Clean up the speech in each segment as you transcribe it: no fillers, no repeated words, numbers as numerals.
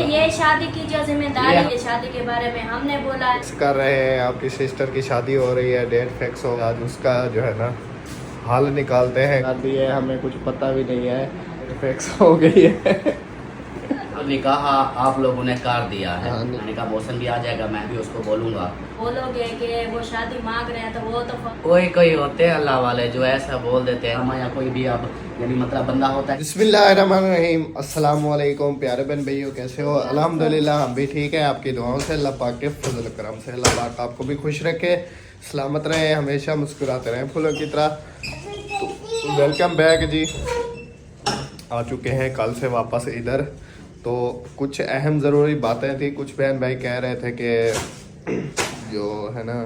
ये शादी की जो जिम्मेदारी है, शादी के बारे में हमने बोला कर रहे हैं। आपकी सिस्टर की शादी हो रही है, डेट फिक्स हो, आज उसका जो है ना हाल निकालते हैं। शादी है, हमें कुछ पता भी नहीं है, फिक्स हो गई है। तो निकाह आप लोगों ने कर दिया है। हाँ, मैंने कहा मौसम भी आ जाएगा, मैं भी उसको बोलूंगा। बोलोगे कि वो शादी मांग रहे हैं तो वो तो कोई होते हैं अल्लाह वाले जो ऐसा बोल देते हैं। हमारे यहाँ कोई भी अब यानी मतलब बंदा होता है। बिस्मिल्लाहिर्रहमानिर्रहीम, अस्सलाम वालेकुम प्यारे बहन भाइयों, कैसे हो? अल्हम्दुलिल्लाह हम भी ठीक है, आपकी दुआओं से, अल्लाह पाक के फजल करम से। अल्लाह पाक आपको भी खुश रखे, सलामत रहे, हमेशा मुस्कुराते रहें फूलों की तरह। तो वेलकम बैक जी, आ चुके हैं कल से वापस इधर। तो कुछ अहम ज़रूरी बातें थी। कुछ बहन भाई कह रहे थे कि जो है ना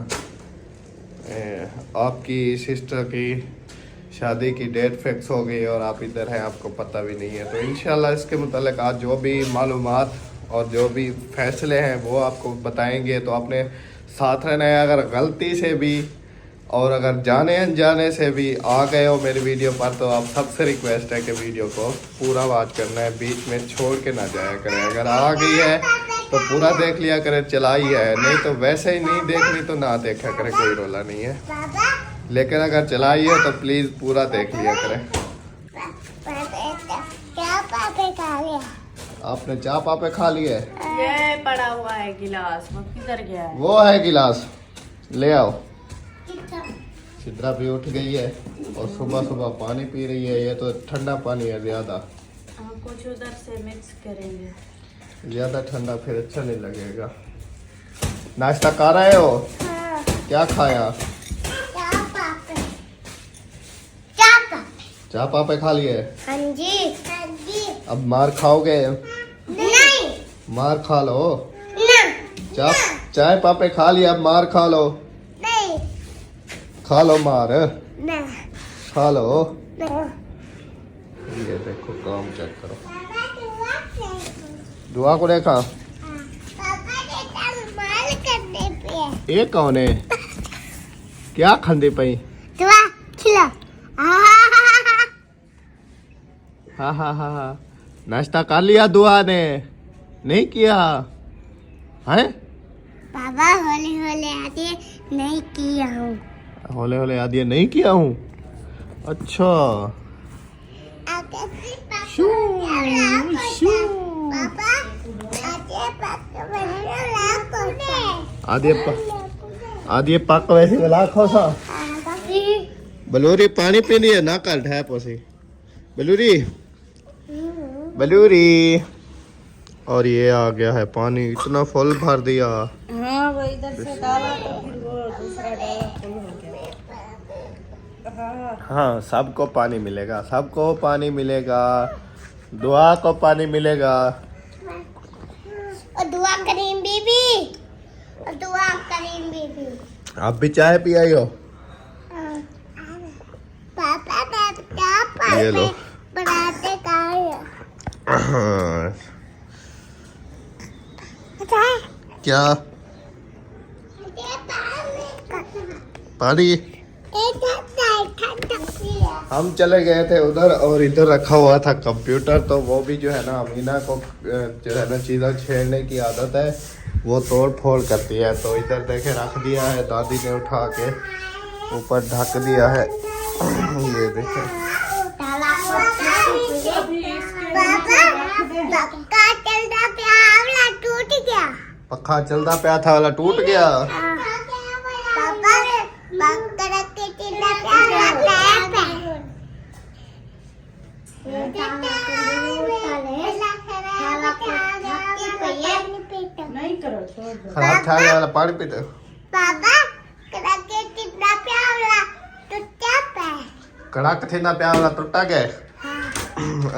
आपकी सिस्टर की शादी की डेट फिक्स हो गई और आप इधर हैं, आपको पता भी नहीं है। तो इंशाल्लाह इसके मुतालिक आज जो भी मालूमात और जो भी फैसले हैं वो आपको बताएंगे। तो अपने साथ रहना है। अगर गलती से भी और अगर जाने अनजाने से भी आ गए हो मेरी वीडियो पर, तो आप सबसे रिक्वेस्ट है कि वीडियो को पूरा वॉच करना है, बीच में छोड़ के ना जाया करें। अगर आ गई है तो पूरा देख लिया करें, चलाई है, नहीं तो वैसे ही नहीं देखनी तो ना देखा करें, कोई रोला नहीं है। लेकिन अगर चलाई है तो प्लीज़ पूरा देख लिया करें। आपने चाय पापे खा लिया है? ये पड़ा हुआ है गिलास, वो किधर गया है? वो है गिलास, ले आओ। सिद्रा भी उठ गई है और सुबह सुबह पानी पी रही है। ये तो ठंडा पानी है ज़्यादा, कुछ उधर से मिक्स करेंगे। ज़्यादा ठंडा फिर अच्छा नहीं लगेगा। नाश्ता कर रहे हो? क्या खाया? चाय पापे खा लिए? हाँ जी। अब मार खाओगे? नहीं। मार खा लो। ना। चाय पापे खा लिया, अब मार खा लो। नहीं। खा लो मार, ना। खा लो। ना। ये देखो काम चेक करो। दुआ को देखा? ये कौन है? क्या खंदे पई? हाँ। नाश्ता कर लिया दुआ ने? नहीं किया है? बाबा होले होले आते नहीं किया हूँ। होले होले आदि नहीं किया हूँ। अच्छा। शू, शू। आदि पक वैसे गला खो सा। बलूरी पानी पीनी है ना, कर ढाई पोसी बलूरी। और ये आ गया है पानी, इतना फुल भर दिया। हाँ वो इधर से डाला तो फिर वो दूसरा डाला फुल हो गया। हाँ, सबको पानी मिलेगा, सबको पानी मिलेगा, दुआ को पानी मिलेगा। और दुआ करीम बीबी, और दुआ करीम बीबी। आप भी चाय पी आई हो? पापा ये लो। बनाते क्या पानी? हम चले गए थे उधर और इधर रखा हुआ था कंप्यूटर। तो वो भी जो है ना, अमीना को जो है ना चीज़ें छेड़ने की आदत है, वो तोड़ फोड़ करती है। तो इधर देखे रख दिया है, दादी ने उठा के ऊपर ढक दिया है। ये देखे पखा चलता प्या था वाला टूट गया। नहीं करो, खराब था वाला पानी पीते। कड़क थे ना प्या वाला टूटा गया।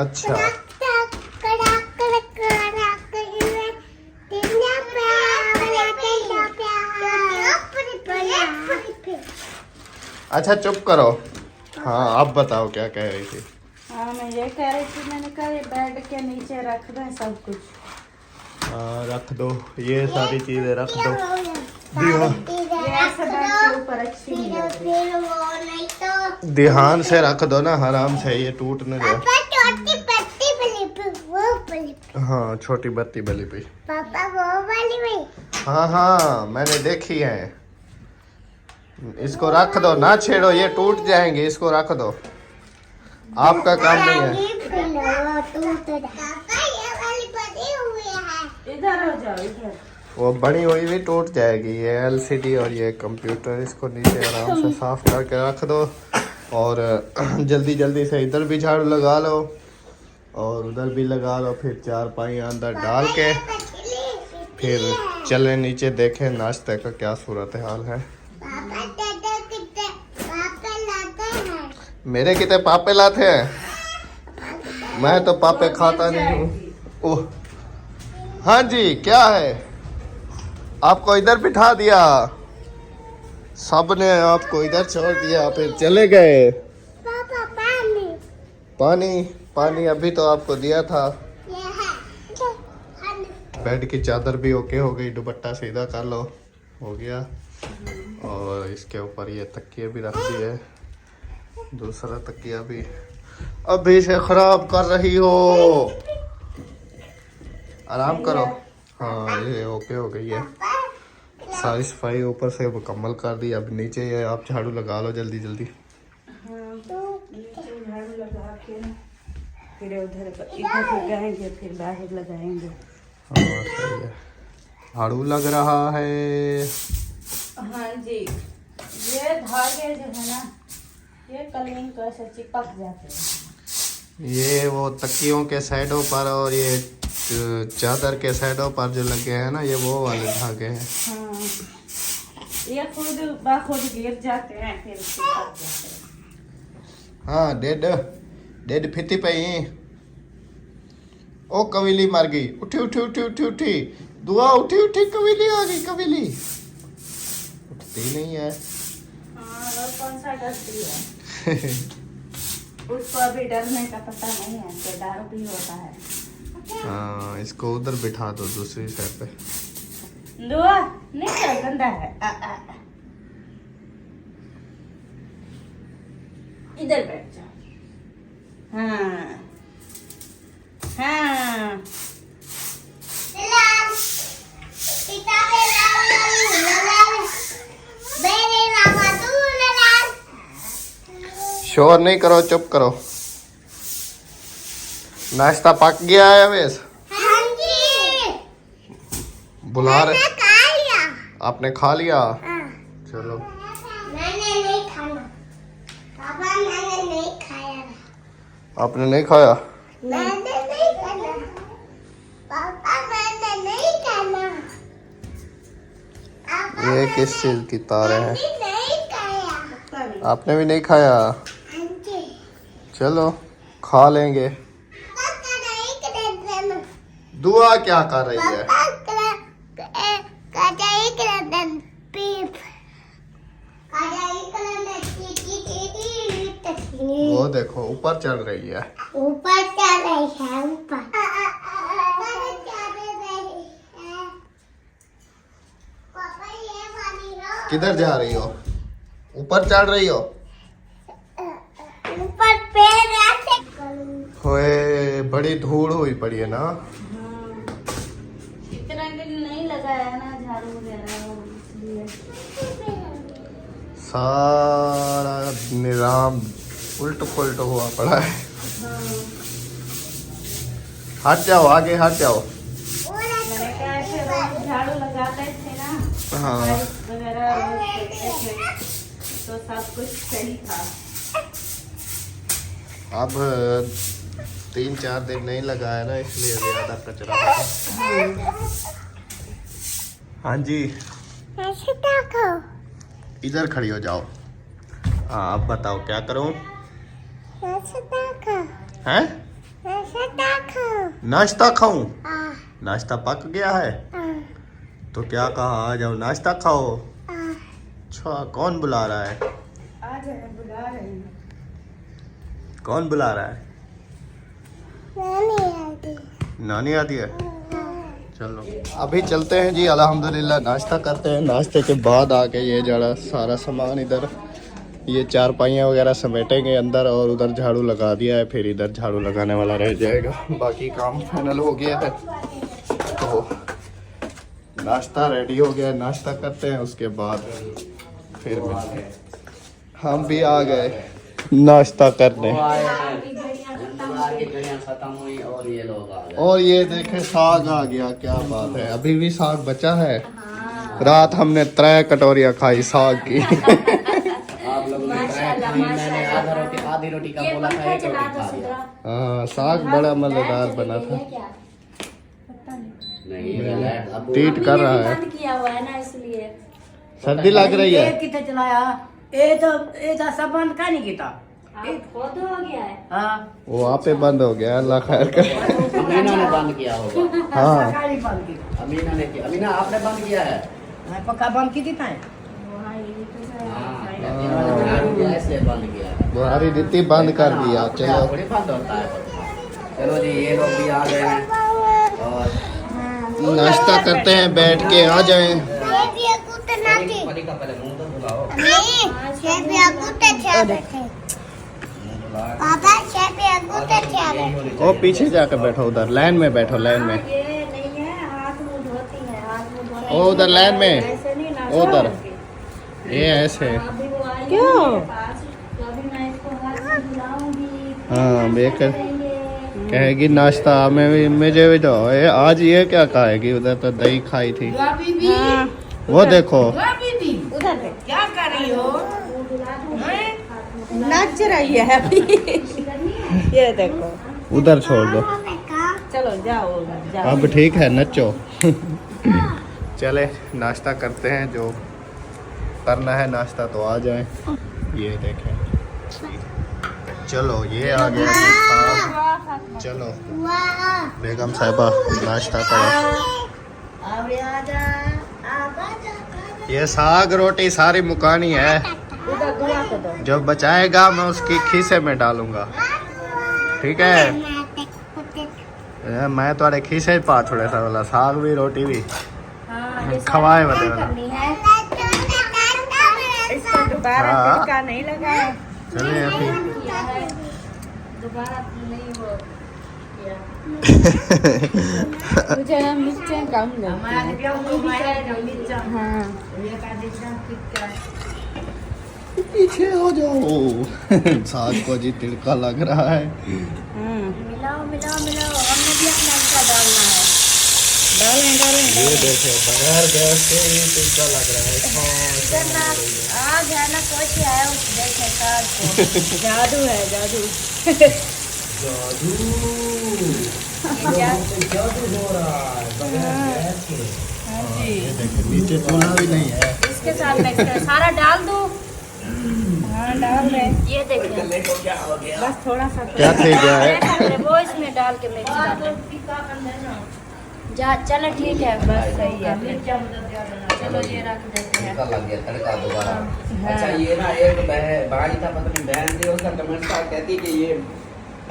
अच्छा। अच्छा चुप करो। हाँ अब बताओ क्या कह रही थी? हाँ मैं ये कह रही थी, मैंने कहा ये बेड के नीचे रख दें सब कुछ। हाँ रख दो, ये सारी चीजें रख दो। ऐसे बेड के ऊपर अच्छी नहीं लग रही। ध्यान से रख दो ना, आराम से, ये टूट न जाए। हाँ छोटी बत्ती बली पे। पापा वो वाली में। हाँ हाँ मैंने देखी है। इसको रख दो ना छेड़ो, ये टूट जाएंगे, इसको रख दो, आपका काम नहीं है। पापा ये वाली बनी हुई है। इधर हो जाओ इधर। वो बनी हुई भी टूट जाएगी। ये एलसीडी और ये कंप्यूटर, इसको नीचे आराम से साफ करके रख दो और जल्दी जल्दी से इधर भी झाड़ू लगा लो और उधर भी लगा लो, फिर चारपाई अंदर डाल के फिर चले नीचे, देखें नाश्ते का क्या सूरत हाल है। पापा लाते हैं। मेरे कितने पापे लाते हैं, मैं तो पापे खाता नहीं हूँ। ओह हाँ जी, क्या है, आपको इधर बिठा दिया, सबने आपको इधर छोड़ दिया, फिर चले गए। पापा पानी। पानी पानी अभी तो आपको दिया था। ये है। बेड की चादर भी ओके हो गई, दुपट्टा सीधा कर लो, हो गया। और इसके ऊपर ये तकिए भी रख दिए, दूसरा तकिया भी। अभी से खराब कर रही हो, आराम करो। हाँ ये ओके हो गई है, सारी सफाई ऊपर से मुकम्मल कर दी। अब नीचे ये आप झाड़ू लगा लो जल्दी जल्दी। हाँ नीचे झाड़ू लगा के फिर उधर इधर लगाएंगे, फिर बाहर लगाएंगे। हाँ सही है, झाड़ू लग रहा है। हाँ जी, ये धागे जो है ना, ये कलिंग को ऐसे चिपक जाते हैं। ये वो तकियों के साइडों पर और ये चादर के साइडों पर जो लगे हैं ना, ये वो वाले धागे हैं। हाँ ये खुद गिर जाते हैं, फिर चिपक जाते हैं। हाँ डेड डेड फिती पे ही। ओ कविली मर गई, उठी उठी उठी उठी उठी, दुआ उठी उठी, कविली आ गई, कविली उठती नहीं है। हाँ और कौन सा डरती है उसको अभी डरने का पता नहीं है, तो डर भी होता है। हाँ इसको उधर बिठा दो दूसरी साइड पे। दुआ नहीं चल, गंदा है। इधर बैठ जाओ। हाँ हाँ शोर नहीं करो, चुप करो। नाश्ता पक गया है अवेश? हाँ जी। बुला रहे, मैंने खा लिया। आपने खा लिया? हाँ। चलो। मैंने नहीं खाना। पापा मैंने नहीं खाया। आपने नहीं खाया? मैंने नहीं खाना। पापा मैंने नहीं खाना। पापा ये किस चीज की तारे हैं? मैंने नहीं खाया। आपने भी नहीं खाया? हाँ जी। चलो खा लेंगे। पापा नहीं खाना। दुआ क्या कर रही है? वो देखो ऊपर चढ़ रही है। ऊपर चल रही है, ऊपर। किधर जा रही हो? ऊपर चढ़ रही हो? ऊपर पैर रखे। ओए बड़ी धूल हुई पड़ी है ना। इतना दिन नहीं लगाया ना झाड़ू वगैरह, इसलिए सारा निजाम उल्ट पुल्ट हुआ पड़ा है। हट जाओ, आगे हट जाओ। मैंने कहा ऐसे रोज झाड़ू लगाते थे ना, हाँ वगैरह रोज करते थे, तो सब कुछ सही था। अब 3-4 दिन नहीं लगाया ना, इसलिए ज्यादा कचरा है। हाँ जी ऐसे देखो। इधर खड़ी हो जाओ। हाँ अब बताओ क्या करूं? ऐसे देखो। हैं? ऐसे देखो। नाश्ता खाऊं? आ नाश्ता पक गया है आ तो क्या कहा, आ जाओ नाश्ता खाओ। आ अच्छा कौन बुला रहा है? आ जाए, बुला रहे हैं। कौन बुला रहा है? नहीं आती। नानी आती है? चलो अभी चलते हैं जी, अल्हम्दुलिल्लाह नाश्ता करते हैं। नाश्ते के बाद आके ये जरा सारा सामान इधर ये चारपाइयाँ वगैरह समेटेंगे अंदर और उधर झाड़ू लगा दिया है, फिर इधर झाड़ू लगाने वाला रह जाएगा। बाकी काम फाइनल हो गया है। तो नाश्ता रेडी हो गया है, नाश्ता करते हैं उसके बाद फिर मिलते हैं। हम भी आ गए नाश्ता करने खत्म हुई और ये लोग आ गए। और ये देखे साग आ गया, क्या बात है। अभी भी साग बचा है। रात हमने 3 कटोरियाँ खाई साग की। आप लोगों ने ट्राई खाई, मैंने आधी रोटी का बोला था, 1 रोटी खा लिया। हाँ साग बड़ा मजेदार बना था। नहीं ये लाइट अब टीट कर रहा है, बंद किया हुआ है ना इसलिए। सर्दी लग रही है। कितने चलाया ये तो सब बंद का नहीं किया। खुद हो गया है। हाँ वो वहाँ पे बंद हो गया, अल्लाह खैर करे। अमीना ने बंद किया होगा। हाँ सरकारी बंद की। अमीना ने किया। अमीना आपने बंद किया है? मैं पक्का बंद की थी था। ऐसे बंद किया है। बुहारी रीति बंद कर दिया। चलो थोड़ी बंद होता है। चलो जी ये लोग भी आ गए हैं और नाश्ता करते हैं बैठ के, आ जाएं। परी का पहले मुंह तो धुलाओ। ओ पीछे जाकर बैठो, उधर लाइन में बैठो, लाइन में। ये नहीं है, हाथ मुंह धोती है, हाथ मुंह धोती ओ उधर लाइन में, ऐसे नहीं ना। उधर ये ऐसे। अभी वो आई क्यों? है मेरे पास, तो अभी मैं इसको हाथ से धुलाऊंगी। हाँ बेकर करेंगे। कहेगी नाश्ता में मुझे भी दो। ये आज ये क्या खाएगी? उधर तो दही खाई थी। वो देखो उधर पे क्या कर रही हो? नाच रही है अभी। ये देखो उधर छोड़ दो। चलो जाओ जाओ। अब ठीक है, नचो। चले नाश्ता करते हैं, जो करना है नाश्ता तो आ जाए। ये देखें, चलो ये आ गया साग। चलो बेगम साहिबा नाश्ता करो। ये साग रोटी सारी मुकानी है। जो बचाएगा मैं उसकी खीसे में डालूंगा, ठीक है? मैं थोड़े खीसे पा छोड़े सा वाला साग भी रोटी भी खवाए बदे वाला। इसको दोबारा हाँ। तड़का नहीं लगाया। चलिए अभी दोबारा नहीं वो किया। मुझे मिर्चें कम पीछे हो जाओ। साग को जी तिड़का लग रहा है। मिलाओ मिलाओ मिलाओ, हमने भी अपना इसका डालना है। ये देखे बगैर गैस के ही तिड़का लग रहा है। आज है ना कुछ है उस देखे साग को। जादू है जादू। जादू हो रहा है बगैर गैस के। ये देखे नीचे चूल्हा भी नहीं है। इसके साथ मिक्स कर, सारा डाल दो। हाँ डाल रहे। ये देखिए क्या हो गया? बस थोड़ा सा क्या थे गया है? वो इसमें डाल के मिक्स कर दो। जा चलो ठीक है, बस सही है। चलो ये रख देते हैं। तड़का लग गया, तड़का दोबारा। अच्छा ये ना एक भाई था, पता नहीं बहन थी, उसका कमेंट था, कहती कि ये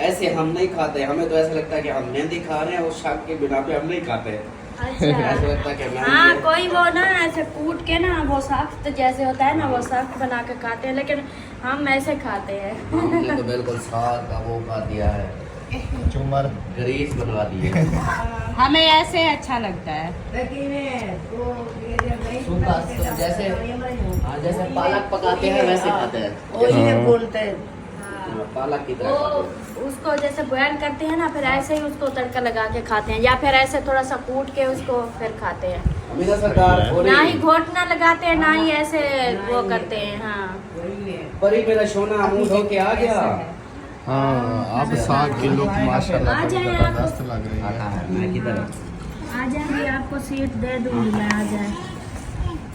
ऐसे हम नहीं खाते, हमें तो ऐसा लगता है कि हम मेहंदी खा रहे हैं, उस शाक के बिना पे हम नहीं खाते। ऐसा लगता है कि हाँ मेहंदी कोई वो ना ऐसे कूट के ना वो सख्त जैसे होता है ना, वो सख्त बना के खाते हैं, लेकिन हम ऐसे खाते हैं। हमने तो बिल्कुल साग का वो खा दिया है, चुमर ग्रीस बनवा दी है। हमें ऐसे अच्छा लगता है। सूखा जैसे हाँ जैसे पालक पकाते हैं वैसे खाते हैं। हाँ। बोलते हैं। पालक की तरह वो खाते हैं। उसको जैसे बॉयल करते हैं ना, फिर ऐसे ही उसको तड़का लगा के खाते हैं, या फिर ऐसे थोड़ा सा कूट के उसको फिर खाते हैं। अमीना सरकार ना ही घोटना लगाते हैं, ना ही ऐसे वो करते हैं। हाँ परी मेरा सोना मुंह धो के आ गया। हाँ अब साग की लुक माशाल्लाह आ बड़ी जाए जबरदस्त लग रही है। मैं किधर? आ जाएंगे, आपको सीट दे दूंगी मैं, आ जाए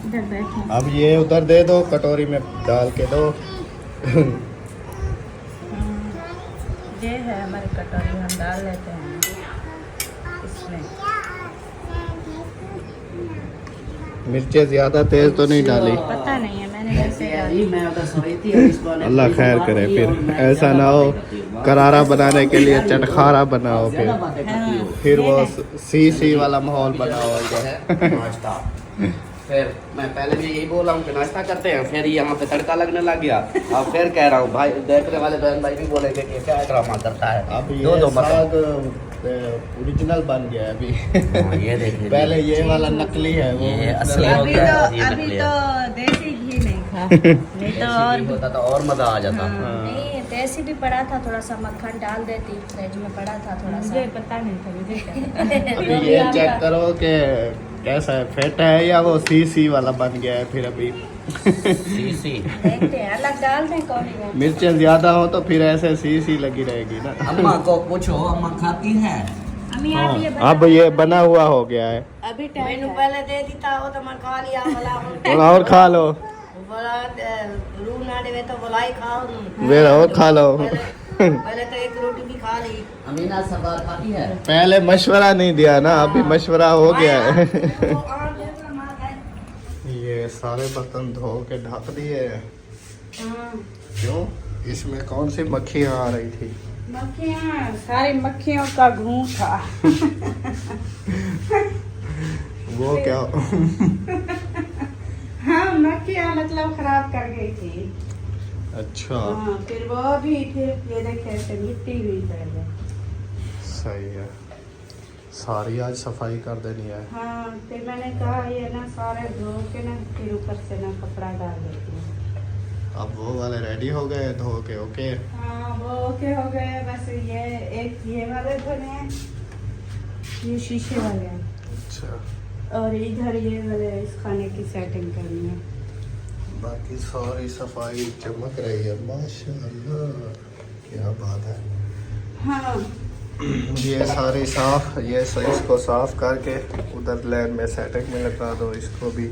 इधर बैठे। अब ये उधर दे दो, कटोरी में डाल के दो। ये है हमारी कटोरी, हम डाल लेते हैं इसमें। मिर्चें ज्यादा तेज तो नहीं डाली? पता नहीं है, मैंने वैसे डाली। मैं उधर सोई थी और इसको अल्लाह खैर करे, फिर ऐसा ना हो करारा बनाने के लिए चटखारा बनाओ, फिर वो सी वाला माहौल बनाओ। नाश्ता फिर मैं पहले भी यही बोल रहा हूँ कि नाश्ता करते हैं, फिर यहाँ पे तड़का लगने लग गया। अब फिर कह रहा हूँ भाई, देखने वाले बहन भाई भी बोलेंगे कि क्या ड्रामा करता है। अब दो ये मतलब साग ओरिजिनल बन गया है अभी। ये देखिए, पहले ये वाला नकली है, वो ये असली हो अभी गया तो और ये अभी नकली तो है। देसी घी नहीं खा नहीं तो और देसी होता तो और मजा आ जाता। नहीं देसी भी पड़ा था, थोड़ा सा मक्खन डाल देती, फ्रिज में पड़ा था थोड़ा सा। मुझे पता नहीं था, मुझे क्या अभी ये चेक करो कि कैसा है, फेट है या वो सी वाला बन गया है फिर अभी। सी देखते हैं, अलग डाल दें कौन है। मिर्चें ज्यादा हो तो फिर ऐसे सी लगी रहेगी ना। अम्मा को पूछो, अम्मा खाती है। अम्मी आप ये हाँ, अब ये बना हुआ हो गया है, अभी टाइम पहले दे दी था वो तो मैं खा लिया बोला थोड़ा और खा लो, बोला रू ना देवे तो बोला ही खाओ मेरा और खा लो। पहले तो एक रोटी भी खा ली। अमीना सरदार खाती है। पहले मशवरा नहीं दिया ना, अभी मशवरा हो गया है। वो आम जैसा मार गए। ये सारे बर्तन धो के ढक दिए। हाँ, क्यों, इसमें कौन सी मक्खियाँ आ रही थी? मक्खियाँ, सारी मक्खियों का घूं था। वो क्या? हाँ, मक्खियाँ मतलब खराब कर गई थी। अच्छा, हाँ, फिर वो भी फिर ये देखे ऐसे मिट्टी हुई पहले। सही है, सारी आज सफाई कर देनी है। हाँ, फिर मैंने कहा ये ना सारे धो के ना फिर ऊपर से ना कपड़ा डाल देती हूँ। अब वो वाले रेडी हो गए धो के? ओके, हाँ, वो ओके हो गए, बस ये एक ये वाले धोने हैं, ये शीशे वाले हैं, अच्छा, और इधर ये वाले इस खाने की सेटिंग करनी है। बाकी सारी सफाई चमक रही है, माशाल्लाह, क्या बात है। हाँ, ये सारी साफ, ये इसको साफ करके उधर लैन में सेटिंग में लगा दो। इसको भी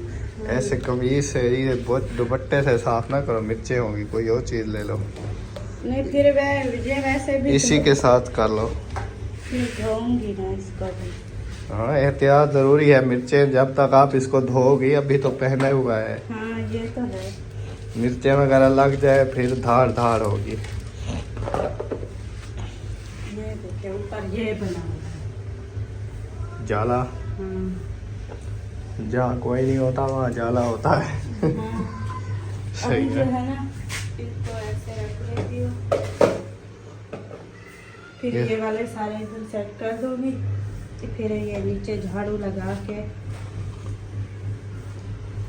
ऐसे कमीज से, ये बहुत दुपट्टे से साफ ना करो, मिर्चें होंगी, कोई और चीज़ ले लो, नहीं फिर ये वैसे भी इसी के साथ कर लो। फिर धोऊंगी ना इसको भी। हाँ, एहतियात ज़रूरी है, मिर्चें जब तक आप इसको धोओगी, अभी तो पहना हुआ है, हाँ, ये तो है। मिर्चें वगैरह लग जाए फिर धार होगी। ये देखिए ऊपर ये बना हुआ है। जाला, हाँ, जहाँ कोई नहीं होता वहाँ जाला होता है। हाँ। सही अभी जो है। है ना, इसको ऐसे रख लेती हूँ, फिर ये- ये वाले सारे इधर सेट कर दूंगी, फिर ये नीचे झाड़ू लगा के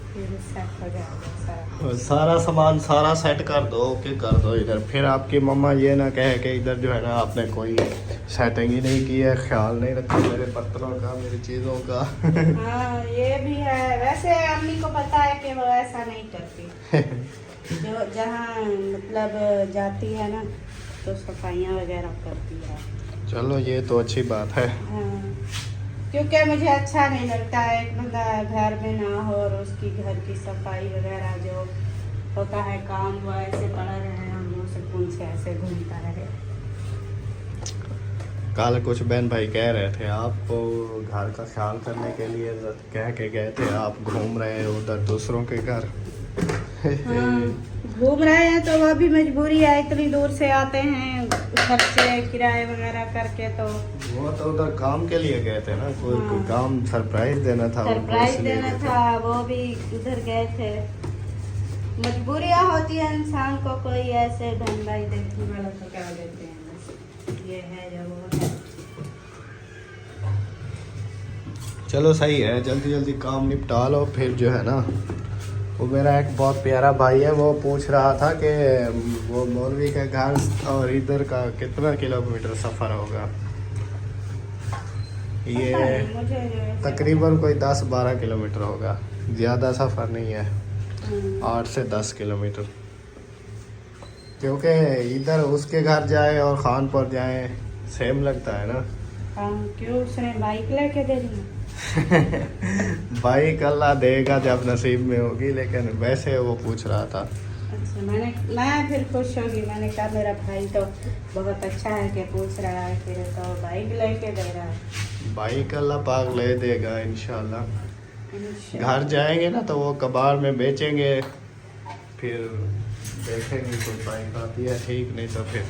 फिर सेट हो जाएगा सारा। सारा सामान सारा सेट कर दो, ओके कर दो इधर, फिर आपकी मम्मा ये ना कहे कि इधर जो है ना आपने कोई सेटिंग ही नहीं की है, ख्याल नहीं रखा मेरे बर्तनों का, मेरी चीज़ों का। हाँ, ये भी है, वैसे अम्मी को पता है कि वो ऐसा नहीं करती। जो जहाँ मतलब जाती है ना तो सफाइयाँ वगैरह करती है। चलो, ये तो अच्छी बात है। हाँ, क्योंकि मुझे अच्छा नहीं लगता है एक बंदा घर में ना हो और उसकी घर की सफाई वगैरह जो होता है काम, वो ऐसे पड़ा रहे, हम लोग सुकून से ऐसे घूमता रहे। कल कुछ बहन भाई कह रहे थे आपको घर का ख्याल करने के लिए कह के गए थे, आप घूम रहे हो उधर दूसरों के घर। हाँ, घूम रहे हैं तो वो भी मजबूरी है, इतनी दूर से आते हैं खर्चे किराए वगैरह करके, तो वो तो उधर काम के लिए गए थे ना, कोई हाँ। काम सरप्राइज देना था उनको, सरप्राइज इसलिए देना गए थे। था, वो भी उधर गए थे। मजबूरियाँ होती है इंसान को, कोई ऐसे बहन भाई देखने वाला तो क्या देते हैं, बस ये है जो वो है। चलो सही है, जल्दी जल्दी काम निपटा लो, फिर जो है ना, वो मेरा एक बहुत प्यारा भाई है, वो पूछ रहा था कि वो मौलवी के घर और इधर का कितना किलोमीटर सफ़र होगा। ये पता नहीं, मुझे जो है तकरीबन कोई 10-12 किलोमीटर होगा, ज़्यादा सफ़र नहीं है, 8 से 10 किलोमीटर। क्योंकि इधर उसके घर जाए और खानपुर जाए सेम लगता है ना। क्यों उसने बाइक लेके दे दी? बाइक अल्लाह देगा जब नसीब में होगी, लेकिन वैसे वो पूछ रहा था। अच्छा, मैं फिर खुश होगी, मैंने कहा मेरा भाई तो बहुत अच्छा है कि पूछ रहा है, फिर तो बाइक लेके दे रहा है। बाइक अल्लाह पाक ले देगा इंशाल्लाह। घर जाएंगे ना तो वो कबाड़ में बेचेंगे, फिर देखेंगे कोई बाइक आती है ठीक, नहीं तो फिर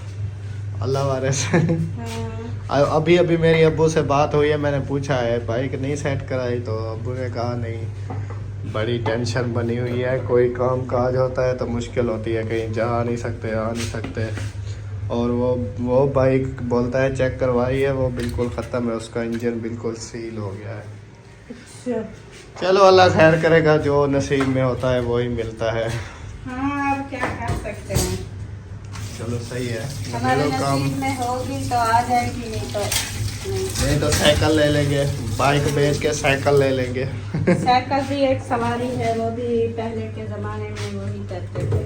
अल्लाह वारे से। हाँ, अभी अभी मेरी अब्बू से बात हुई है, मैंने पूछा है बाइक नहीं सेट कराई, तो अब्बू ने कहा नहीं, बड़ी टेंशन बनी हुई है। कोई काम काज होता है तो मुश्किल होती है, कहीं जा नहीं सकते, आ नहीं सकते। और वो बाइक बोलता है चेक करवाई है, वो बिल्कुल ख़त्म है, उसका इंजन बिल्कुल सील हो गया है। अच्छा, चलो अल्लाह खैर करेगा, जो नसीब में होता है वही मिलता है। हाँ अब क्या कर सकते हैं, चलो सही है, हमारे काम नसीब में होगी तो आ जाएगी, नहीं तो नहीं तो साइकिल ले लेंगे, बाइक बेच के साइकिल ले लेंगे। साइकिल भी एक सवारी है, वो भी पहले के ज़माने में वही करते थे।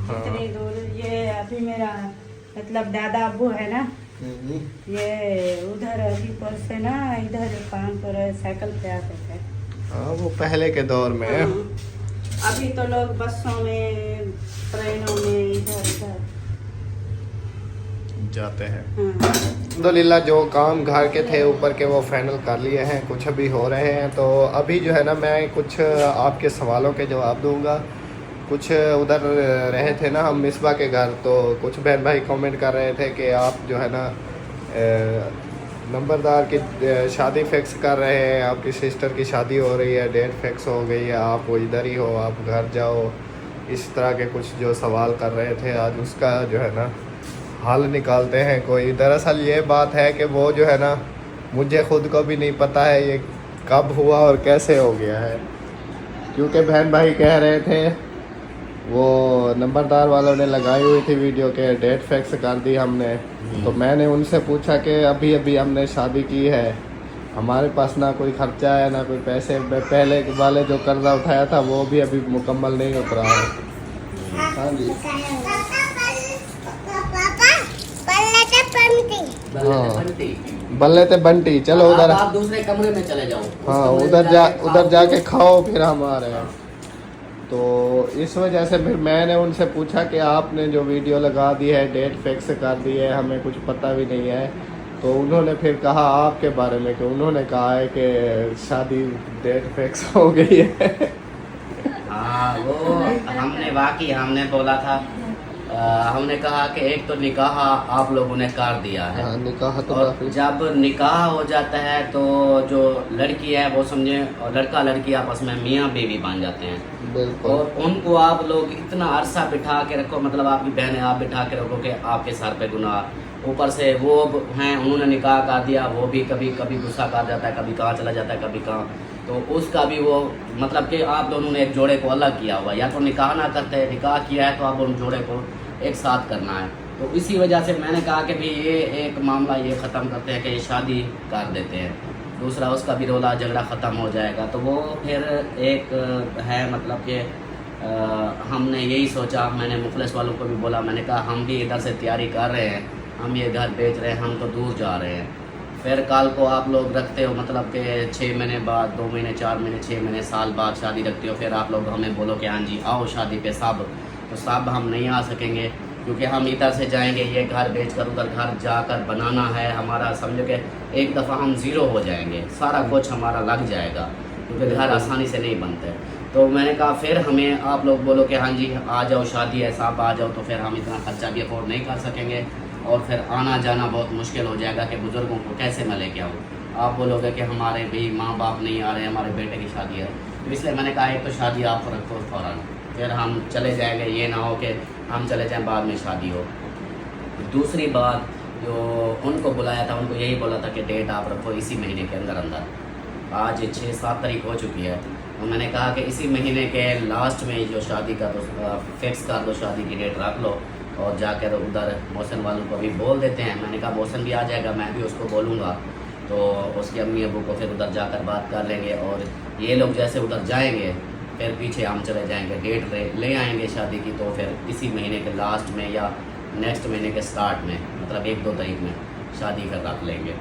हाँ। इतनी दूर, ये अभी मेरा मतलब दादा अब्बू है ना, ये उधर अलीपुर से ना इधर कानपुर साइकिल पे आते थे। हाँ वो पहले के दौर में। हाँ। अभी तो लोग बसों में, ट्रेनों में इधर उधर जाते हैं। हाँ। अल्हम्दुलिल्लाह जो काम घर के थे ऊपर के वो फाइनल कर लिए हैं, कुछ अभी हो रहे हैं। तो अभी जो है ना मैं कुछ आपके सवालों के जवाब दूंगा। कुछ उधर रहे थे ना हम मिसबा के घर, तो कुछ बहन भाई कमेंट कर रहे थे कि आप जो है ना नंबरदार की शादी फिक्स कर रहे हैं, आपकी सिस्टर की शादी हो रही है, डेट फिक्स हो गई है, आप वो इधर ही हो, आप घर जाओ, इस तरह के कुछ जो सवाल कर रहे थे, आज उसका जो है ना हल निकालते हैं कोई। दरअसल ये बात है कि वो जो है ना मुझे ख़ुद को भी नहीं पता है ये कब हुआ और कैसे हो गया है, क्योंकि बहन भाई कह रहे थे, वो नंबरदार वालों ने लगाई हुई थी वीडियो के डेट फिक्स कर दी हमने। तो मैंने उनसे पूछा कि अभी अभी हमने शादी की है, हमारे पास ना कोई खर्चा है ना कोई पैसे, पहले वाले जो कर्जा उठाया था वो भी अभी मुकम्मल नहीं उतरा है। हाँ जी बल्ले ते बंटी, चलो उधर आप दूसरे कमरे में चले जाओ। हाँ उधर जाके खाओ फिर हम आ रहे हैं। तो इस वजह से फिर मैंने उनसे पूछा कि आपने जो वीडियो लगा दी है, डेट फिक्स कर दी है, हमें कुछ पता भी नहीं है। तो उन्होंने फिर कहा आपके बारे में कि उन्होंने कहा है कि शादी डेट फिक्स हो गई है। हाँ वो हमने बोला था, हमने कहा कि एक तो निकाह आप लोगों ने कर दिया है। हाँ, निकाह तो और काफी। जब निकाह हो जाता है तो जो लड़की है वो समझे, और लड़का लड़की आपस में मियाँ बीवी बन जाते हैं। बिल्कुल। और उनको आप लोग इतना अरसा बिठा के रखो, मतलब आपकी बहनें आप बिठा के रखो कि आपके सर पे गुनाह, ऊपर से वो हैं उन्होंने निकाह कर दिया, वो भी कभी कभी गुस्सा कर जाता है, कभी कहाँ चला जाता है, कभी कहाँ, तो उसका भी वो मतलब कि आप दोनों ने एक जोड़े को अलग किया हुआ, या तो निकाह ना करते, निकाह किया है तो आप उन जोड़े को एक साथ करना है। तो इसी वजह से मैंने कहा कि भाई ये एक मामला ये ख़त्म करते हैं कि ये शादी कर देते हैं, दूसरा उसका भी रोला झगड़ा ख़त्म हो जाएगा। तो वो फिर एक है मतलब कि हमने यही सोचा, मैंने मुखलिस वालों को भी बोला, मैंने कहा हम भी इधर से तैयारी कर रहे हैं, हम ये घर बेच रहे हैं, हम तो दूर जा रहे हैं। फिर कल को आप लोग रखते हो मतलब कि 6 महीने बाद, 2 महीने, 4 महीने, 6 महीने, साल बाद शादी रखते हो, फिर आप लोग हमें बोलो कि हाँ जी आओ शादी पे सब, तो सब हम नहीं आ सकेंगे, क्योंकि हम इधर से जाएंगे, ये घर बेचकर उधर घर जाकर बनाना है हमारा, समझो कि एक दफ़ा हम ज़ीरो हो जाएंगे, सारा कुछ हमारा लग जाएगा, क्योंकि घर आसानी से नहीं बनते। तो मैंने कहा फिर हमें आप लोग बोलो कि हाँ जी आ जाओ शादी है, सब आ जाओ, तो फिर हम इतना खर्चा भी अफोर्ड नहीं कर सकेंगे, और फिर आना जाना बहुत मुश्किल हो जाएगा कि बुज़ुर्गों को कैसे मैं लेके आऊँ। आप बोलोगे कि हमारे भी माँ बाप नहीं आ रहे, हमारे बेटे की शादी है, तो इसलिए मैंने कहा एक तो शादी आप रखो फ़ौरन, फिर हम चले जाएंगे, ये ना हो कि हम चले जाएं बाद में शादी हो। दूसरी बात जो उनको बुलाया था, उनको यही बोला था कि डेट आप रखो इसी महीने के अंदर अंदर। आज 6-7 तारीख हो चुकी है, तो मैंने कहा कि इसी महीने के लास्ट में जो शादी का तो फिक्स कर दो, शादी की डेट रख लो, और जाकर उधर मौसम वालों को भी बोल देते हैं। मैंने कहा मौसम भी आ जाएगा, मैं भी उसको बोलूँगा, तो उसके अम्मी अबू को फिर उधर जाकर बात कर लेंगे, और ये लोग जैसे उधर जाएंगे फिर पीछे हम चले जाएंगे, डेट ले आएंगे शादी की, तो फिर इसी महीने के लास्ट में या नेक्स्ट महीने के स्टार्ट में, मतलब 1-2 तारीख में शादी फिर रख लेंगे।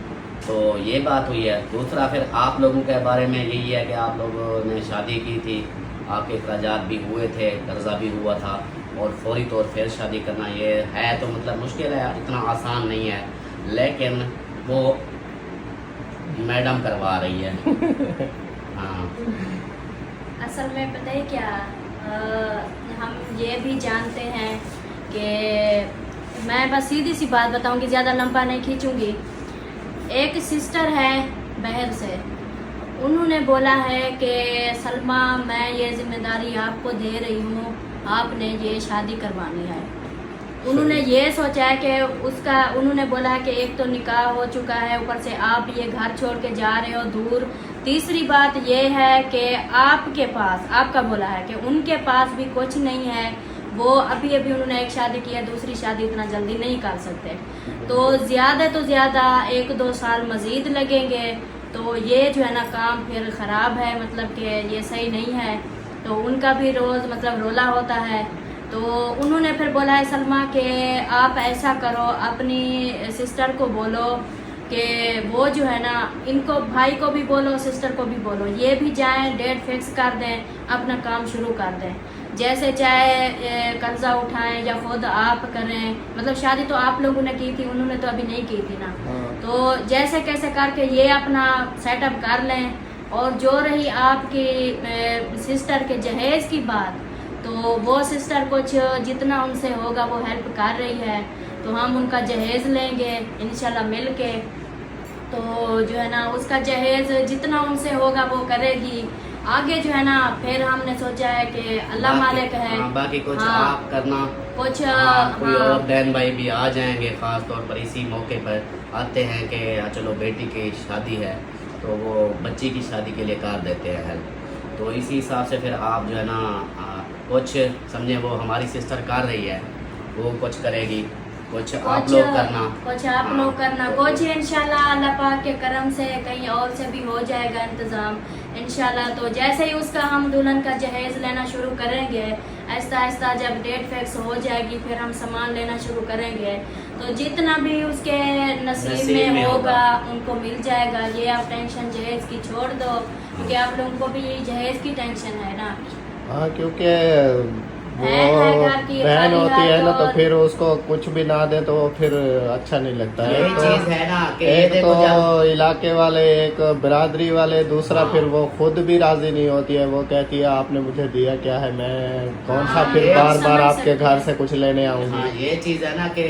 तो ये बात हुई है। दूसरा फिर आप लोगों के बारे में यही है कि आप लोगों ने शादी की थी, आपके अखराजात भी हुए थे, कर्जा भी हुआ था, और फौरी तौर फिर शादी करना ये है तो मतलब मुश्किल है, इतना आसान नहीं है, लेकिन वो मैडम करवा रही है। हाँ असल में पता है क्या, हम ये भी जानते हैं कि मैं बस सीधी सी बात बताऊंगी, ज़्यादा लंबा नहीं खींचूंगी। एक सिस्टर है बहर से, उन्होंने बोला है कि सलमा मैं ये जिम्मेदारी आपको दे रही हूँ, आपने ये शादी करवानी है। उन्होंने ये सोचा है कि उसका, उन्होंने बोला है कि एक तो निकाह हो चुका है, ऊपर से आप ये घर छोड़ के जा रहे हो दूर। तीसरी बात ये है कि आपके पास, आपका बोला है कि उनके पास भी कुछ नहीं है, वो अभी अभी उन्होंने एक शादी की है, दूसरी शादी इतना जल्दी नहीं कर सकते, तो ज़्यादा 1-2 साल मज़ीद लगेंगे। तो ये जो है ना काम फिर ख़राब है, मतलब कि ये सही नहीं है। तो उनका भी रोज़ मतलब रोला होता है। तो उन्होंने फिर बोला है सलमा कि आप ऐसा करो, अपनी सिस्टर को बोलो कि वो जो है ना, इनको भाई को भी बोलो, सिस्टर को भी बोलो, ये भी जाएं, डेट फिक्स कर दें, अपना काम शुरू कर दें। जैसे चाहे कर्जा उठाएं या खुद आप करें, मतलब शादी तो आप लोगों ने की थी, उन्होंने तो अभी नहीं की थी ना। तो जैसे कैसे करके ये अपना सेटअप कर लें। और जो रही आपकी सिस्टर के जहेज़ की बात, तो वो सिस्टर कुछ जितना उनसे होगा वो हेल्प कर रही है, तो हम उनका जहेज़ लेंगे इंशाल्लाह मिल के। तो जो है ना उसका जहेज़ जितना उनसे होगा वो करेगी। आगे जो है ना फिर हमने सोचा है कि अल्लाह मालिक है, बाकी कुछ हाँ, आप करना कुछ कोई और बहन भाई भी आ जाएंगे, ख़ास तौर पर इसी मौके पर आते हैं कि चलो बेटी की शादी है, तो वो बच्ची की शादी के लिए कर देते हैं हेल्प। तो इसी हिसाब से फिर आप जो है ना कुछ समझे, वो हमारी सिस्टर कर रही है, वो कुछ करेगी, कुछ आप लोग करना, कुछ आप लोग करना, कुछ इंशाल्लाह अल्लाह पाक के करम से कहीं और से भी हो जाएगा इंतज़ाम इंशाल्लाह। तो जैसे ही उसका हम दुल्हन का जहेज़ लेना शुरू करेंगे, आहिस्ता आहिस्ता जब डेट फिक्स हो जाएगी फिर हम सामान लेना शुरू करेंगे। तो जितना भी उसके नसीब में होगा उनको मिल जाएगा। ये आप टेंशन जहेज़ की छोड़ दो, क्योंकि आप लोगों को भी जहेज़ की टेंशन है ना। हाँ, क्योंकि वो बहन होती है ना, तो फिर उसको कुछ भी ना दे तो फिर अच्छा नहीं लगता है। यही चीज़ है ना कि एक देखो तो इलाके वाले, एक बिरादरी वाले, दूसरा फिर वो खुद भी राजी नहीं होती है। वो कहती है आपने मुझे दिया क्या है, मैं कौन सा फिर ये बार बार समझ आपके सकते घर से कुछ लेने हाँ, आऊंगी। ये चीज़ है ना कि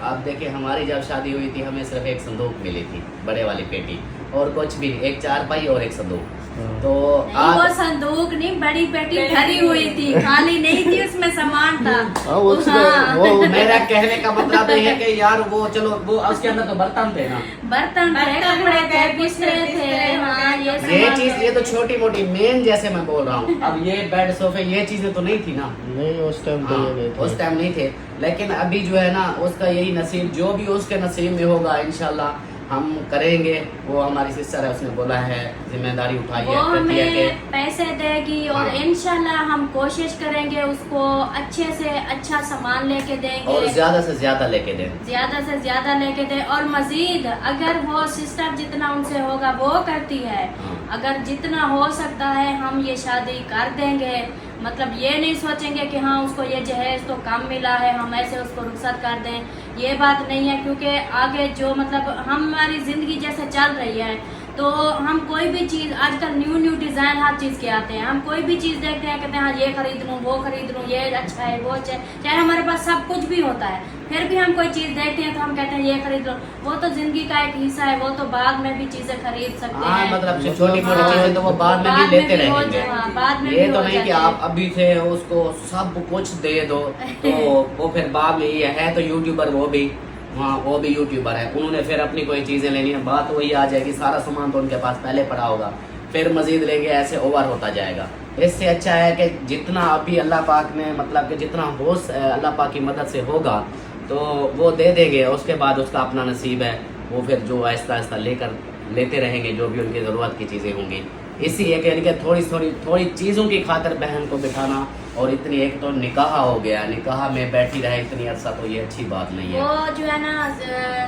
आप देखिए, हमारी जब शादी हुई थी हमें सिर्फ एक संदूक मिली थी, बड़े वाली पेटी, और कुछ भी, एक चारपाई और एक संदूक। तो नहीं, वो संदूक नहीं, बड़ी पेटी भरी हुई थी, खाली नहीं थी, उसमें सामान था। हाँ, उसमें हाँ। वो मेरा कहने का मतलब ये है कि यार वो चलो, वो उसके अंदर तो बर्तन थे ना, बर्तन थे, कपड़े थे, बिस्तर थे, हाँ ये ये सामान चीज, थे। ये तो छोटी मोटी मेन जैसे मैं बोल रहा हूँ। अब ये बेड सोफे ये चीजें तो नहीं थी ना, नहीं उस टाइम तो ये नहीं उस थे। टाइम नहीं थे। लेकिन अभी जो है ना उसका यही नसीब, जो भी उसके नसीब में होगा इंशाल्लाह हम करेंगे। वो हमारी सिस्टर है, उसने बोला है जिम्मेदारी उठाई वो है, कहती है हमें कि पैसे देगी और हाँ। इंशाल्लाह हम कोशिश करेंगे उसको अच्छे से अच्छा सामान लेके और देंगे, ज्यादा से ज्यादा लेके दें। ज्यादा से ज्यादा लेके दे। और मजीद अगर वो सिस्टर जितना उनसे होगा वो करती है, हाँ। अगर जितना हो सकता है हम ये शादी कर देंगे। मतलब ये नहीं सोचेंगे कि हाँ उसको ये जहेज तो कम मिला है, हम ऐसे उसको रुखसत कर दें, ये बात नहीं है। क्योंकि आगे जो मतलब हमारी ज़िंदगी जैसे चल रही है, तो हम कोई भी चीज़, आजकल न्यू डिज़ाइन हर चीज़ के आते हैं, हम कोई भी चीज़ देखते हैं, कहते हैं हाँ ये खरीद लूँ, वो खरीद लूँ, ये अच्छा है, वो अच्छा है। चाहे हमारे पास सब कुछ भी होता है, फिर भी हम कोई चीज़ देखते हैं तो हम कहते हैं ये खरीद लो। वो तो ज़िंदगी का एक हिस्सा है, वो तो बाद में भी चीज़ें खरीद सकते हाँ, हैं। मतलब छोटी मोटी हाँ, चीजें तो वो बाद में बाद भी लेते भी हो रहेंगे। हाँ, बाद में ये भी तो हो नहीं कि जाते आप हैं। अभी थे उसको सब कुछ दे दो तो वो फिर बाद में ये है। तो यूट्यूबर वो भी, हाँ वो भी यूट्यूबर है, उन्होंने फिर अपनी कोई चीज़ें लेनी है, बात वही आ जाएगी, सारा सामान तो उनके पास पहले पड़ा होगा, फिर मजीद लेंगे, ऐसे ओवर होता जाएगा। इससे अच्छा है कि जितना अभी अल्लाह पाक ने, मतलब कि जितना हो अल्लाह पाक की मदद से होगा तो वो दे देंगे। उसके बाद उसका अपना नसीब है, वो फिर जो आहिस्ता आहिस्ता लेते रहेंगे जो भी उनकी ज़रूरत की चीज़ें होंगी। इसी एक यानी कि थोड़ी चीज़ों की खातिर बहन को बिठाना, और इतनी एक तो निकाह हो गया, निकाह में बैठी रहे इतनी अरसा, तो ये अच्छी बात नहीं है। वो जो है ना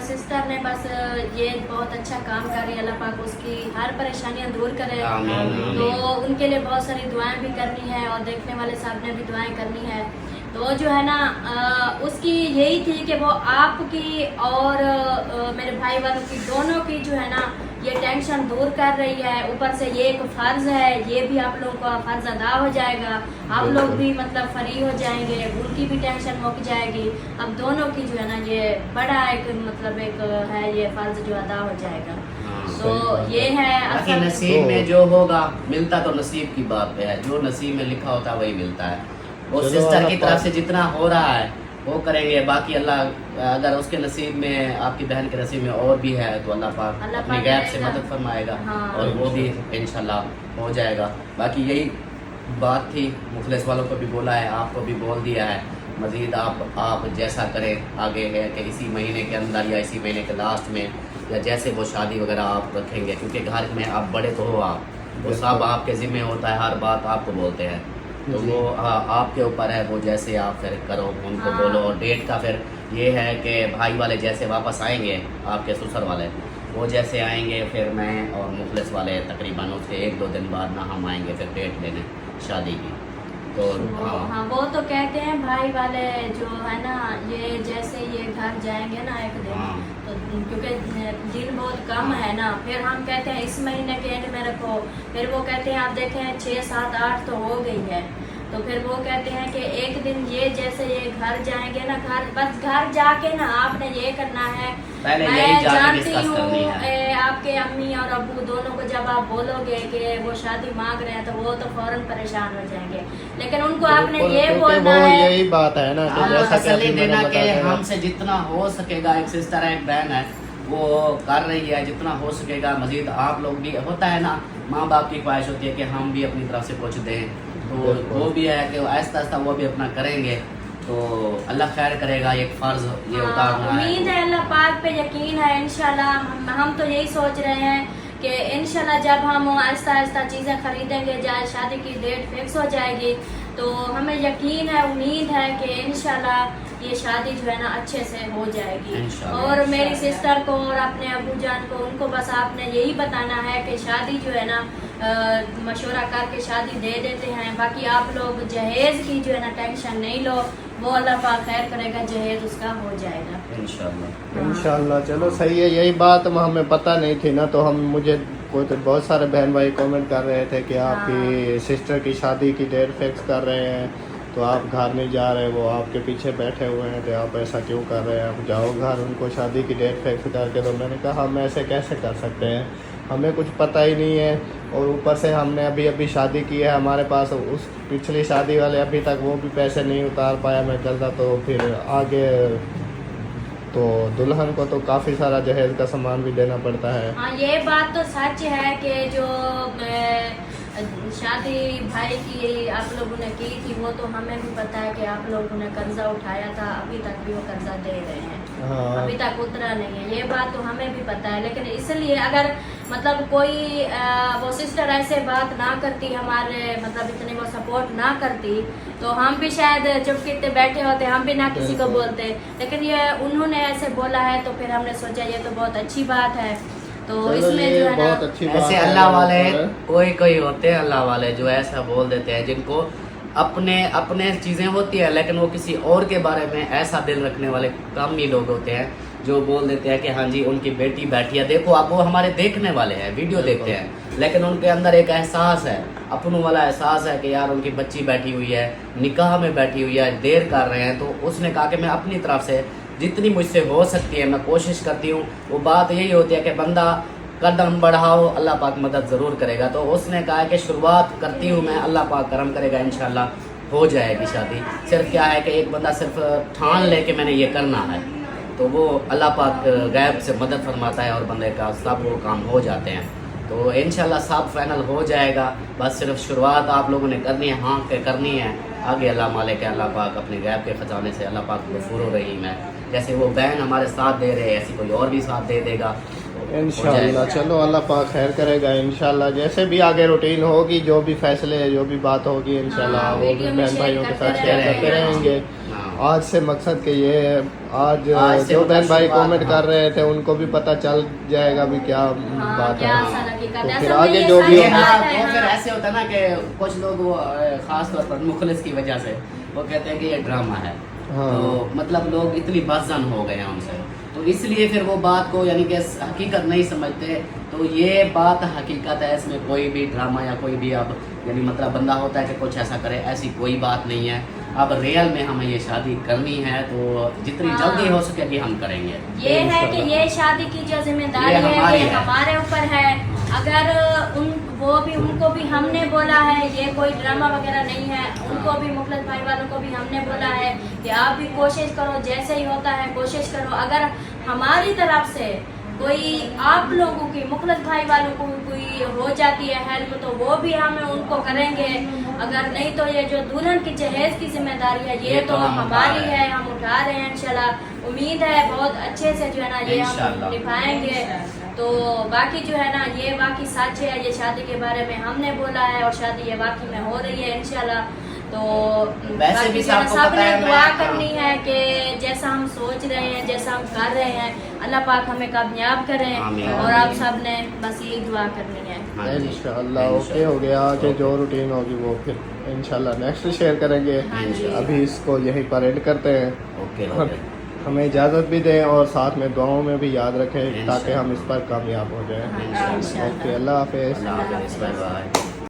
सिस्टर ने बस ये बहुत अच्छा काम कर रही है, अल्लाह पाक उसकी हर परेशानियां दूर करे। आमीन, आमीन। तो उनके लिए बहुत सारी दुआएं भी करनी है और देखने वाले साहब ने भी दुआएं करनी है। तो जो है ना उसकी यही थी कि वो आपकी और मेरे भाई वालों की दोनों की जो है ना ये टेंशन दूर कर रही है। ऊपर से ये एक फ़र्ज़ है, ये भी आप लोगों का फ़र्ज़ अदा हो जाएगा, आप लोग भी मतलब फ्री हो जाएंगे, उनकी भी टेंशन मुक जाएगी। अब दोनों की जो है ना ये बड़ा एक मतलब एक है ये फ़र्ज़ जो अदा हो जाएगा। तो ये है बाकी असल नसीब में जो होगा मिलता तो नसीब की बात पे है, जो नसीब में लिखा होता है वही मिलता है। वो चलो सिस्टर अल्लाह की तरफ पाक- से जितना हो रहा है वो करेंगे, बाकी अल्लाह अगर उसके नसीब में, आपकी बहन के नसीब में और भी है तो अल्लाह पाक अल्लाह अपनी पाक गैब से करेगा। मदद फरमाएगा हाँ। और वो भी इंशाल्लाह हो जाएगा। बाकी यही बात थी, मुखलिस वालों को भी बोला है, आपको भी बोल दिया है, मज़ीद आप जैसा करें आगे है कि इसी महीने के अंदर या इसी महीने के लास्ट में या जैसे वो शादी वगैरह आप रखेंगे, क्योंकि घर में आप बड़े तो हो, आप वो सब आपके ज़िम्मे होता है, हर बात आपको बोलते हैं, तो वो आपके ऊपर है, वो जैसे आप फिर करो, उनको हाँ। बोलो। और डेट का फिर ये है कि भाई वाले जैसे वापस आएंगे, आपके ससुर वाले वो जैसे आएंगे, फिर मैं और मुखलिस वाले तकरीबन उसके 1-2 दिन बाद ना हम आएंगे फिर डेट लेने शादी की। तो हाँ, वो तो कहते हैं भाई वाले जो है ना, ये जैसे ये घर जाएंगे ना एक दिन, हाँ। तो क्योंकि दिन बहुत कम है ना, फिर हम कहते हैं इस महीने के एंड में रखो, फिर वो कहते हैं आप देखें 6, 7, 8 तो हो गई है, तो फिर वो कहते हैं कि एक दिन ये जैसे ये घर जाएंगे ना, घर जाके ना आपने ये करना है। पहले मैं यही जाके जानती डिस्कस करनी है। आपके अम्मी और अब्बू दोनों को जब आप बोलोगे कि वो शादी मांग रहे हैं तो वो तो फौरन परेशान हो जाएंगे, लेकिन उनको आपने बिल्कुल, ये क्योंकि बोलना वो है। यही बात है ना कि हाँ, जैसा कि तसल्ली अभी मैंने देना कि बताया है। हमसे जितना हो सकेगा, एक सिस्टर है, एक बहन है, वो कर रही है जितना हो सकेगा। मजीद आप लोग भी, होता है ना, माँ बाप की ख्वाहिश होती है कि हम भी अपनी तरफ से कुछ दें, तो बिल्कुल। वो भी है कि आहिस्ता आहिस्ता वो भी अपना करेंगे, तो अल्लाह खैर करेगा। एक फ़र्ज ये उतारना उम्मीद है, है। अल्लाह पाक पे यकीन है, इंशाल्लाह हम तो यही सोच रहे हैं कि इंशाल्लाह जब हम आहिस्ता आहिस्ता चीज़ें खरीदेंगे, जब शादी की डेट फिक्स हो जाएगी, तो हमें यकीन है, उम्मीद है कि इंशाल्लाह ये शादी जो है ना अच्छे से हो जाएगी। इंशाल्लाह। और मेरी सिस्टर को और अपने अबू जान को, उनको बस आपने यही बताना है कि शादी जो है ना मशवरा करके शादी दे देते हैं। बाकी आप लोग जहेज़ की जो है ना टेंशन नहीं लो, वो अल्लाह पाक खैर करेगा, जहेज़ उसका हो जाएगा इंशाल्लाह। इंशाल्लाह। चलो सही है, यही बात हमें पता नहीं थी ना, तो हम मुझे बहुत सारे बहन भाई कमेंट कर रहे थे कि आपकी सिस्टर की शादी की डेट फिक्स कर रहे हैं, तो आप घर नहीं जा रहे, वो आपके पीछे बैठे हुए हैं, तो आप ऐसा क्यों कर रहे हैं, आप जाओ घर उनको शादी की डेट फिक्स करके। तो मैंने कहा हम ऐसे कैसे कर सकते हैं, हमें कुछ पता ही नहीं है, और ऊपर से हमने अभी शादी की है, हमारे पास उस पिछली शादी वाले अभी तक वो भी पैसे नहीं उतार पाया मैं करता, तो फिर आगे तो दुल्हन को तो काफ़ी सारा जहेज का सामान भी देना पड़ता है। हाँ, ये बात तो सच है कि जो शादी भाई की आप लोगों ने की थी, वो तो हमें भी पता है कि आप लोगों ने कर्जा उठाया था, अभी तक भी वो कर्जा दे रहे हैं, हाँ। अभी तक उतरा नहीं है, ये बात तो हमें भी पता है। लेकिन इसलिए अगर मतलब कोई वो सिस्टर ऐसे बात ना करती, हमारे मतलब इतने वो सपोर्ट ना करती, तो हम भी शायद चुपके बैठे होते, हम भी ना किसी को बोलते, लेकिन ये उन्होंने ऐसे बोला है, तो फिर हमने सोचा ये तो बहुत अच्छी बात है। तो चलो इसमें ये जो है बहुत ना, अच्छी बात ऐसे है। अल्लाह वाले और- कोई होते हैं, अल्लाह वाले जो ऐसा बोल देते हैं, जिनको अपने चीज़ें होती है, लेकिन वो किसी और के बारे में ऐसा दिल रखने वाले कम ही लोग होते हैं जो बोल देते हैं कि हाँ जी उनकी बेटी बैठी है। देखो आप, वो हमारे देखने वाले हैं, वीडियो देखते हैं, लेकिन उनके अंदर एक एहसास है, अपनों वाला एहसास है कि यार उनकी बच्ची बैठी हुई है, निकाह में बैठी हुई है, देर कर रहे हैं। तो उसने कहा कि मैं अपनी तरफ से जितनी मुझसे हो सकती है मैं कोशिश करती हूँ। वो बात यही होती है कि बंदा कदम बढ़ाओ, अल्लाह पाक मदद ज़रूर करेगा। तो उसने कहा कि शुरुआत करती हूँ मैं, अल्लाह पाक करम करेगा, इंशाल्लाह हो जाएगी शादी। सिर्फ क्या है कि एक बंदा सिर्फ ठान ले कि मैंने ये करना है, तो वो अल्लाह पाक गैब से मदद फरमाता है और बंदे का सब वो काम हो जाते हैं। तो इंशाल्लाह सब फाइनल हो जाएगा, बस सिर्फ शुरुआत आप लोगों ने करनी है, हाँ के करनी है। आगे अल्लाह मालिक है, अल्लाह पाक अपने गैब के ख़जाने से, अल्लाह पाक गफूर रहीम है। जैसे वो बहन हमारे साथ दे रहे हैं, ऐसी कोई और भी साथ दे देगा इंशाल्लाह। चलो अल्लाह पाक खैर करेगा इंशाल्लाह। जैसे भी आगे रूटीन होगी, जो भी फैसले जो भी बात होगी इंशाल्लाह हाँ, वो भी वीडियो में बहन भाइयों के शेयर साथ करते शेयर करते रहेंगे। रहेंगे। हाँ। आज से मकसद के ये है, आज से जो बहन भाई शुरुआत, कमेंट कर रहे थे उनको भी पता चल जाएगा भी क्या बात क्या है। असल हकीकत तो है। फिर असल में आगे ये जो भी सारी होगा- बात है, वो फिर हाँ। ऐसे होता है ना कि कुछ लोग वो खास तौर पर मुखलिस की वजह से वो कहते हैं कि ये ड्रामा है, हाँ। तो मतलब लोग इतनी बदजन हो गए हैं उनसे, तो इसलिए फिर वो बात को यानी कि हकीकत नहीं समझते। तो ये बात हकीकत है, इसमें कोई भी ड्रामा या कोई भी अब यानी मतलब बंदा होता है कि कुछ ऐसा करे, ऐसी कोई बात नहीं है। अब रियल में हमें ये शादी करनी है तो जितनी हाँ। जल्दी हो सकेगी हम करेंगे। ये है कि ये शादी की जो जिम्मेदारी ये हमारी है ये है। हमारे ऊपर है। अगर उनको भी हमने बोला है, ये कोई ड्रामा वगैरह नहीं है। उनको भी, मुखलिस भाई वालों को भी हमने बोला है कि आप भी कोशिश करो, जैसे ही होता है कोशिश करो। अगर हमारी तरफ से कोई आप लोगों की, मुखलिस भाई वालों को कोई हो जाती है हेल्प, तो वो भी हम उनको करेंगे। अगर नहीं तो ये जो दुल्हन की जहेज की जिम्मेदारी है ये तो हम उठा हमारी रहे है, हम उठा रहे हैं। इंशाल्लाह उम्मीद है बहुत अच्छे से जो है ना ये हम इंशाल्लाह। निभाएंगे। तो बाकी जो है ना ये बाकी सच है, ये शादी के बारे में हमने बोला है और शादी ये वाकई में हो रही है इंशाल्लाह। तो वैसे बाकी भी जो है ना सबको पता सबने है, दुआ मैं- करनी है कि जैसा हम सोच रहे हैं, जैसा हम कर रहे हैं, अल्लाह पाक हमें कामयाब करें। आमीन। और आप सब ने बस यही दुआ करनी है। हाँ जी। इंशाल्लाह ओके हो गया कि जो रूटीन होगी वो फिर इंशाल्लाह नेक्स्ट शेयर करेंगे। हाँ जी। अभी इसको यहीं पर एंड करते हैं। ओके और ओके। हमें इजाज़त भी दें और साथ में दुआओं में भी याद रखें ताकि इंशाल्लाह। हम इस पर कामयाब हो जाएं। इंशाल्लाह। ओके, अल्लाह हाफिज़। अल्लाह हाफ़िज़, बाय बाय।